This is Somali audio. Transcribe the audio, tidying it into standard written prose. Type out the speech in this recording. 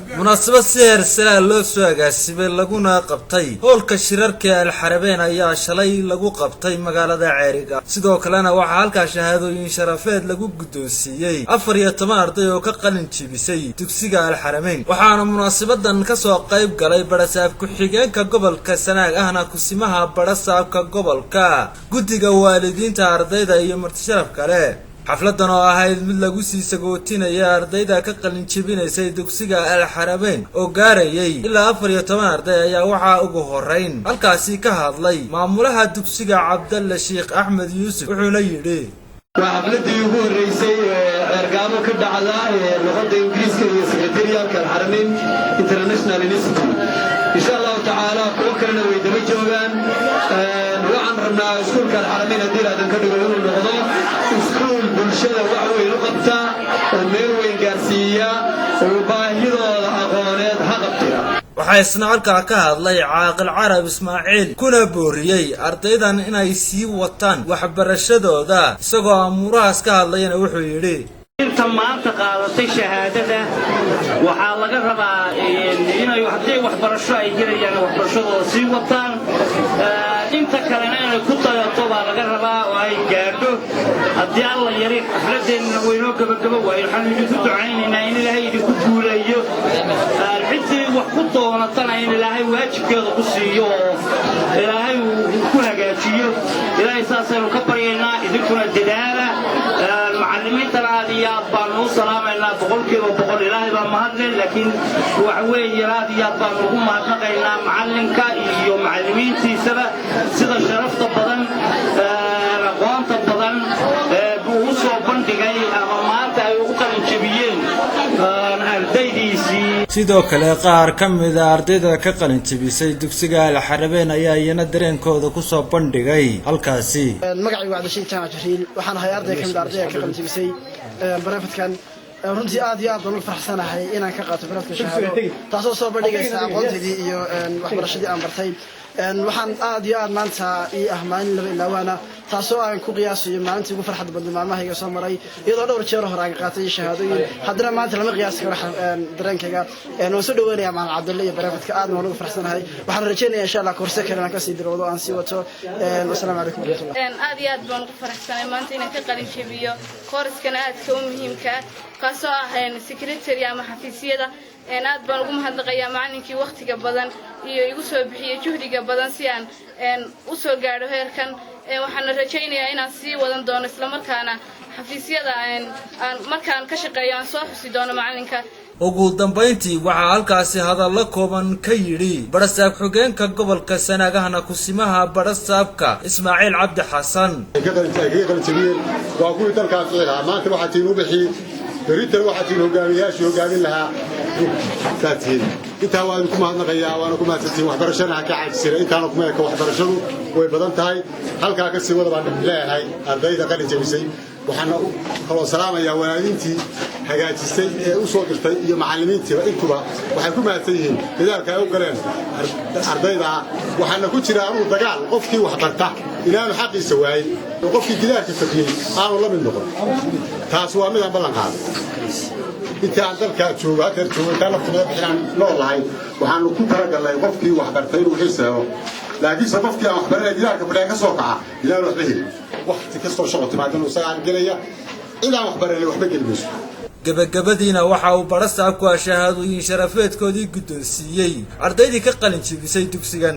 مناسبة سير سلا لو سو agaasibay laguna qabtay hoolka shirarka Al-Xarabeyn ayaa shalay lagu qabtay magaalada Ceeriga sidoo kalena waxa halka shahaadooyin sharafeed lagu gudoonsiiyay 14 arday oo ka qalin jibisay dugsiga Al-Xarabeyn waxaana munaasabadan ka soo qayb galay barasaab ku xigeenka gobolka Sanaag ahna kusimaha barasaabka gobolka guddiga waalidiinta ardayda iyo marti sharaf kale xafladan oo ahayd mid lagu sii sagootinaya ardayda ka qalin jibinaysay dugsiga Al-Xarabeyn oo gaarayay ilaa 14 arday ayaa waxa ugu horeyn halkaasi ka hadlay maamulaha dugsiga Cabdalla Sheekh Axmed Yuusuf wuxuuna yiri xafladii ugu horeysay ergaamo ka dhacday luqadda Ingiriiska iyo Secretariat Al-Xarameyn International Institute insha Allah ta'ala kuwa kalena way daba joogaan waxaan rabnaa iskuulka Al-Xarameyn hadii aadan ka dhigo inuu noqdo iskuul bulshada wax weyn u qabta oo meel weyn gaarsiiya oo baahidooda aqooneed ha qabtira waxay isna halka ka hadlay Caaqil Carab Ismaaciil kuna booriyay ardaydan inay sii wataan waxbarashadooda isagoo amurahaas ka hadlayna wuxuu yiri inta maanta qaadatay shahaadada waxa laga rabaa inay waxbarasho ay jirayaan waxbarashadooda sii wataan inta kalena inay ku tayato baa laga rabaa oo ay gaadho haddii alla yari xafladeena weynoo gabagabo waayo waxaan idinku ducaynaynaa in Ilaahay idinku guuleeyo cidii wax ku doonatana in Ilaahay waajibkeeda ku siiyo Ilaahay ku hagaajiyo Ilaahay saasaynu ka baryaynaa idinkuna dadaala macallimiinta raadiyaad baan u salaameynaa boqolkiiba boqol Ilaahay baa mahadle laakiin waxa weeye raadiyaad baan ugu mahadnaqaynaa macallinka iyo macallimiintiisaba sida sharafta badan aqoonta badan uu soo bandhigay ama maanta ay ugu qalin jabiyeen ardaydiisii sidoo kale qaar ka mid ah ardayda ka qalin jabisay dugsiga Al-Xarabeyn ayaa iyana dareenkooda ku soo bandhigay halkaasi magacaygu waa Cabdishiin Jaamac Jariil waxaan ahay arday ka mid ah ardayda ka qalin jabisay barafadkan runtii aad iyo aad baan u faraxsanahay inaan ka qaato barafka shahaado taasoo soo bandhigaysa aqoontaydii iyo waxbarashadii aan bartay waxaan aad iyo aad maanta maalin laba ilaawana taasoo aan ku qiyaasayo maalintii ugu farxad badnay maalmahayga soo maray iyadoo dhowr jeer hore aan qaatay shahaadooyin haddana maanta lama qiyaasi karo dareenkayga waan soo dhaweynayaa macallin Cabdalla iyo barafadka aad waan ugu faraxsanahay waxaan rajeynayaa insha Allah koorse kale aan ka sii diroodo aan sii wato assalaamu calaykum aad iyo aad baan ugu faraxsanahay maanta inaan ka qalin jabiyo koorskan aadka u muhiimka kaasoo ah secretary ama xafiisyada aad baan ugu mahadnaqayaa macallinkii waqtiga badan iyo igu soo bixiyay juhdiga badan si aan u soo gaadho heerkan waxaan rajaynayaa inaan sii wadan doono isla markaana xafiisyada aan markaan ka shaqeeyo aan soo xusi doono macallinka ugu dambeyntii waxa halkaasi hadallo kooban ka yiri barasaab xigeenka gobolka Sanaag ahna kusimaha barasaabka Ismaaciil Cabdi Xasan waa kuwii dalkaas xiraa maanta waxa tiin u bixi بريتر واحد من هجامياش هجامين لها تاتين أنت هو أنكم هنقيا وأنكم هتسين وحبرشنا كعاد سير أنت أنكم هيك وحبرشلو ويبدأت هاي هل كاكسي ولا بعد لا هاي أرضي ذا جميسي وحنا خلاص سلام يا ولادينتي حاجات السي وصوتي يا معلمينتي وأنتوا وحكم هتسين لذلك أو كلام أرضي ذا وحنا كنت نعمل دجال قفكي وحبرته إلى الحق يسوي وقفكي جدار كتفين أنا والله من نقول تاسوا من بلان هذا أنت عندك شو هذا شو أنت لفتنا بحنا نورلاين وحنا كل كرجال لا يقفكي وحبرتين وحسه لكن سببك أخبار جدار كبرنا كسوقع إلى الوحدة وقت كسر شغل تبعنا وساعة جلية إلى أخبار اللي وحبك المس gabagabadiina waxa uu barasaabku shahaadooyin sharafeedkoodii guddoonsiiyay ardaydii ka qalin jabisay dugsigan